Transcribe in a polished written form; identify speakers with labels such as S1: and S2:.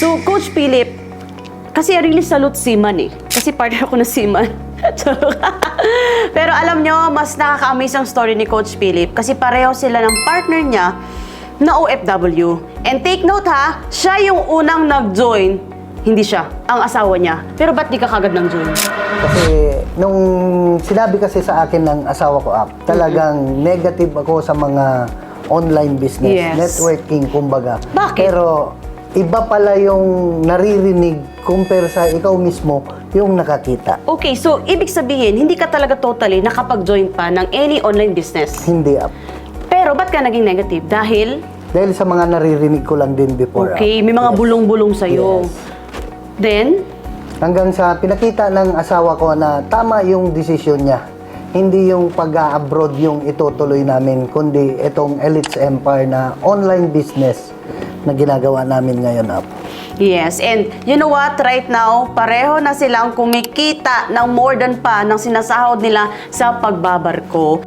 S1: So, Coach Philip, kasi I really salute Seaman eh. Kasi partner ako ng Seaman. Pero alam nyo, mas nakaka-amaze ang story ni Coach Philip kasi pareho sila ng partner niya na OFW. And take note ha, siya yung unang nag-join, hindi siya, ang asawa niya. Pero ba't di ka kagad nag-join?
S2: Kasi nung sinabi kasi sa akin ng asawa ko, talagang negative ako sa mga online business,
S1: Yes.
S2: networking kumbaga.
S1: Bakit?
S2: Pero iba pala yung naririnig compare sa ikaw mismo yung nakakita.
S1: Okay, so ibig sabihin, hindi ka talaga totally nakapag-join pa ng any online business.
S2: Hindi
S1: Pero ba't ka naging negative? Dahil,
S2: Dahil sa mga naririnig ko lang din before.
S1: okay, may mga
S2: Yes.
S1: bulong-bulong sa'yo.
S2: Yes.
S1: Then,
S2: Hanggang sa pinakita ng asawa ko na tama yung desisyon niya. Hindi yung pag-abroad yung itutuloy namin, kundi itong Elites Empire na online business na ginagawa namin ngayon.
S1: yes, and you know what? Right now, pareho na silang kumikita ng more than pa ng sinasahod nila sa pagbabarko.